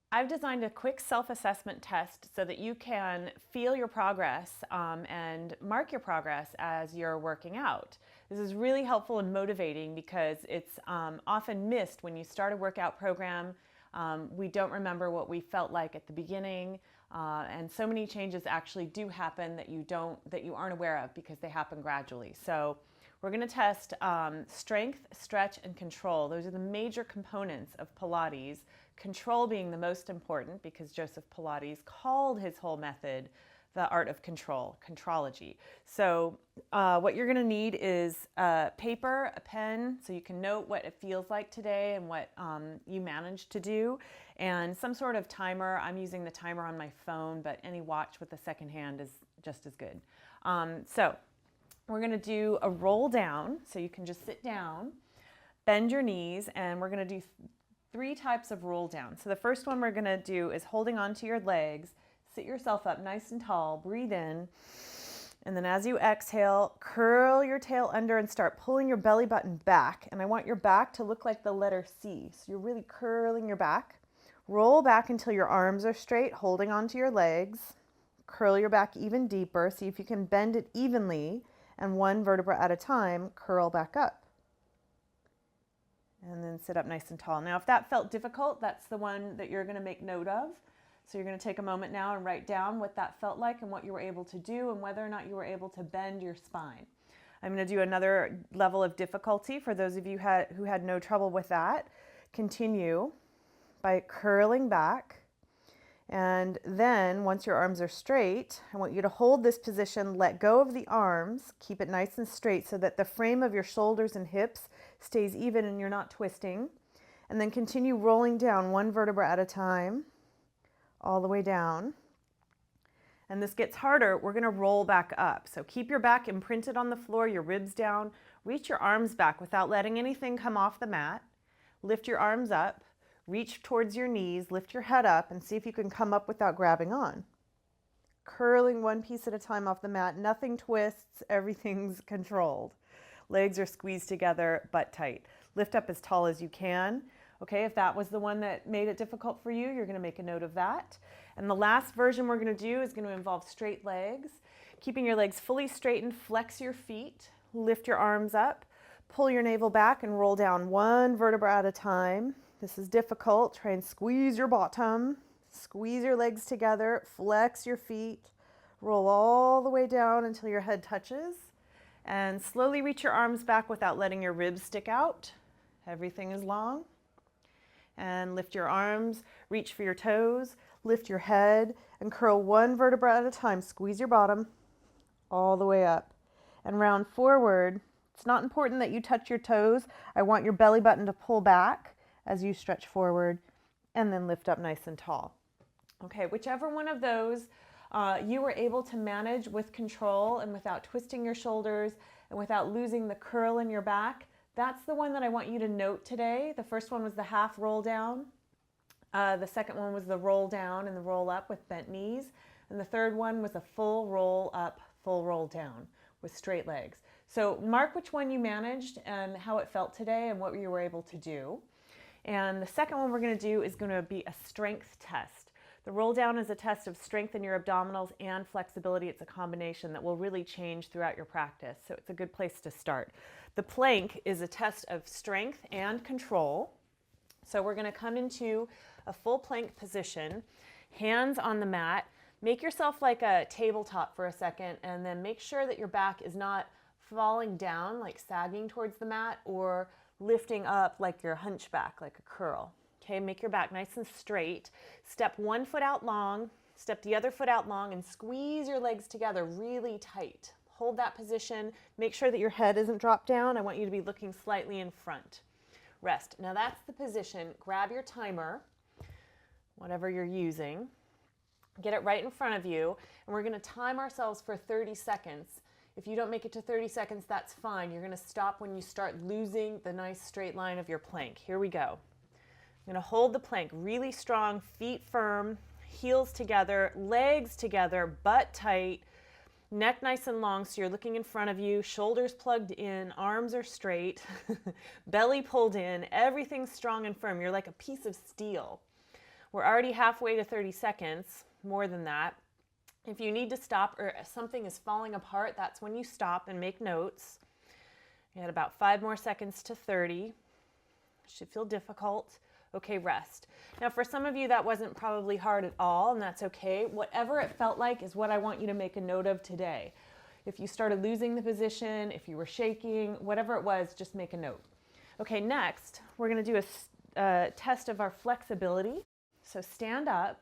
I've designed a quick self-assessment test so that you can feel your progress and mark your progress as you're working out. This is really helpful and motivating because it's often missed when you start a workout program. We don't remember what we felt like at the beginning, and so many changes actually do happen that you aren't aware of because they happen gradually. So we're going to test strength, stretch, and control. Those are the major components of Pilates. Control being the most important because Joseph Pilates called his whole method the art of control, contrology. So what you're going to need is paper, a pen, so you can note what it feels like today and what you managed to do, and some sort of timer. I'm using the timer on my phone, but any watch with a second hand is just as good. So we're going to do a roll down, so you can just sit down, bend your knees, and we're going to do 3 types of roll down. So the first one we're going to do is holding onto your legs. Sit yourself up nice and tall, breathe in, and then as you exhale, curl your tail under and start pulling your belly button back. And I want your back to look like the letter C. So you're really curling your back. Roll back until your arms are straight, holding onto your legs. Curl your back even deeper. See if you can bend it evenly, and 1 vertebra at a time, curl back up. And then sit up nice and tall. Now, if that felt difficult, that's the one that you're going to make note of. So you're going to take a moment now and write down what that felt like and what you were able to do and whether or not you were able to bend your spine. I'm going to do another level of difficulty for those of you who had no trouble with that. Continue by curling back. And then once your arms are straight, I want you to hold this position, let go of the arms, keep it nice and straight so that the frame of your shoulders and hips stays even and you're not twisting. And then continue rolling down 1 vertebra at a time, all the way down. And this gets harder, we're going to roll back up. So keep your back imprinted on the floor, your ribs down, reach your arms back without letting anything come off the mat. Lift your arms up. Reach towards your knees, lift your head up, and see if you can come up without grabbing on. Curling 1 piece at a time off the mat. Nothing twists, everything's controlled. Legs are squeezed together, butt tight. Lift up as tall as you can. Okay, if that was the one that made it difficult for you, you're going to make a note of that. And the last version we're going to do is going to involve straight legs. Keeping your legs fully straightened, flex your feet, lift your arms up, pull your navel back, and roll down 1 vertebra at a time. This is difficult. Try and squeeze your bottom, squeeze your legs together, flex your feet, roll all the way down until your head touches, and slowly reach your arms back without letting your ribs stick out. Everything is long. And lift your arms, reach for your toes, lift your head, and curl 1 vertebra at a time. Squeeze your bottom all the way up and round forward. It's not important that you touch your toes. I want your belly button to pull back as you stretch forward, and then lift up nice and tall. Okay, whichever one of those you were able to manage with control and without twisting your shoulders and without losing the curl in your back, that's the one that I want you to note today. The first one was the half roll down. The second one was the roll down and the roll up with bent knees. And the third one was a full roll up, full roll down with straight legs. So mark which one you managed and how it felt today and what you were able to do. And the second one we're going to do is going to be a strength test. The roll down is a test of strength in your abdominals and flexibility. It's a combination that will really change throughout your practice. So it's a good place to start. The plank is a test of strength and control. So we're going to come into a full plank position, hands on the mat. Make yourself like a tabletop for a second, and then make sure that your back is not falling down, like sagging towards the mat, or lifting up like your hunchback, like a curl. Okay, make your back nice and straight. Step 1 foot out long, step the other foot out long, and squeeze your legs together really tight. Hold that position. Make sure that your head isn't dropped down. I want you to be looking slightly in front. Rest. Now that's the position. Grab your timer, whatever you're using. Get it right in front of you, and we're going to time ourselves for 30 seconds. If you don't make it to 30 seconds, that's fine. You're going to stop when you start losing the nice straight line of your plank. Here we go. I'm going to hold the plank really strong, feet firm, heels together, legs together, butt tight, neck nice and long so you're looking in front of you, shoulders plugged in, arms are straight, belly pulled in, everything's strong and firm. You're like a piece of steel. We're already halfway to 30 seconds, more than that. If you need to stop or something is falling apart, that's when you stop and make notes. You had about 5 more seconds to 30. Should feel difficult. Okay, rest. Now for some of you that wasn't probably hard at all, and that's okay. Whatever it felt like is what I want you to make a note of today. If you started losing the position, if you were shaking, whatever it was, just make a note. Okay, next we're going to do a test of our flexibility. So stand up.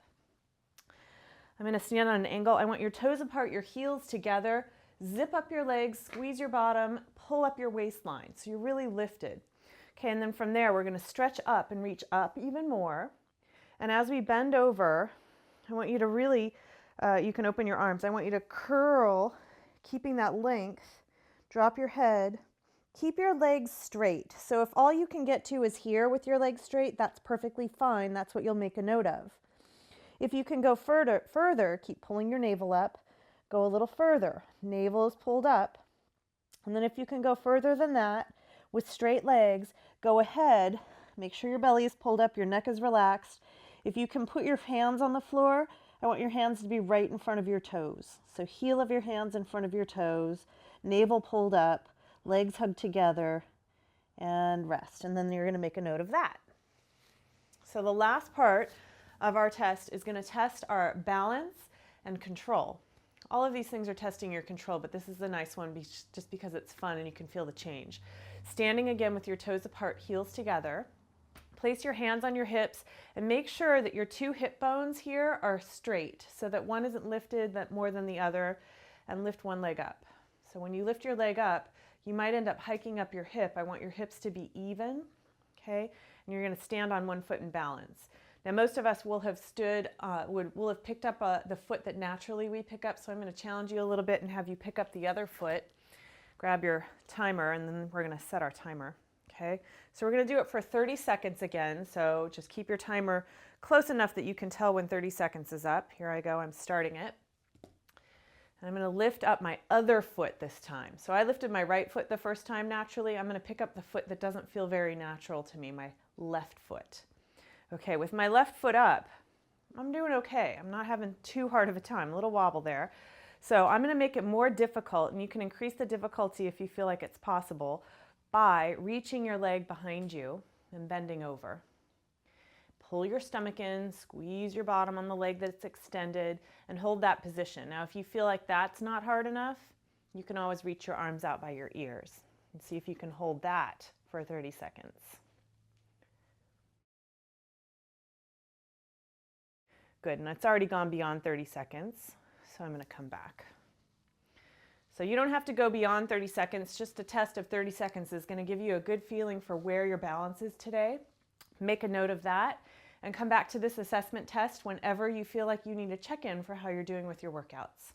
I'm going to stand on an angle. I want your toes apart, your heels together. Zip up your legs, squeeze your bottom, pull up your waistline. So you're really lifted. Okay, and then from there, we're going to stretch up and reach up even more. And as we bend over, I want you to really, you can open your arms. I want you to curl, keeping that length. Drop your head. Keep your legs straight. So if all you can get to is here with your legs straight, that's perfectly fine. That's what you'll make a note of. If you can go further, keep pulling your navel up. Go a little further. Navel is pulled up. And then if you can go further than that, with straight legs, go ahead, make sure your belly is pulled up, your neck is relaxed. If you can put your hands on the floor, I want your hands to be right in front of your toes. So heel of your hands in front of your toes, navel pulled up, legs hugged together, and rest. And then you're going to make a note of that. So the last part of our test is going to test our balance and control. All of these things are testing your control, but this is a nice one just because it's fun and you can feel the change. Standing again with your toes apart, heels together. Place your hands on your hips and make sure that your 2 hip bones here are straight so that one isn't lifted more than the other, and lift one leg up. So when you lift your leg up, you might end up hiking up your hip. I want your hips to be even, okay? And you're going to stand on one foot and balance. Now most of us will have stood, will have picked up the foot that naturally we pick up, so I'm going to challenge you a little bit and have you pick up the other foot. Grab your timer, and then we're going to set our timer. Okay, so we're going to do it for 30 seconds again, so just keep your timer close enough that you can tell when 30 seconds is up. Here I go, I'm starting it. And I'm going to lift up my other foot this time. So I lifted my right foot the first time naturally. I'm going to pick up the foot that doesn't feel very natural to me, my left foot. Okay, with my left foot up, I'm doing okay. I'm not having too hard of a time, a little wobble there. So I'm going to make it more difficult, and you can increase the difficulty if you feel like it's possible by reaching your leg behind you and bending over. Pull your stomach in, squeeze your bottom on the leg that's extended, and hold that position. Now, if you feel like that's not hard enough, you can always reach your arms out by your ears and see if you can hold that for 30 seconds. Good, and it's already gone beyond 30 seconds, so I'm going to come back. So you don't have to go beyond 30 seconds, just a test of 30 seconds is going to give you a good feeling for where your balance is today. Make a note of that and come back to this assessment test whenever you feel like you need to check in for how you're doing with your workouts.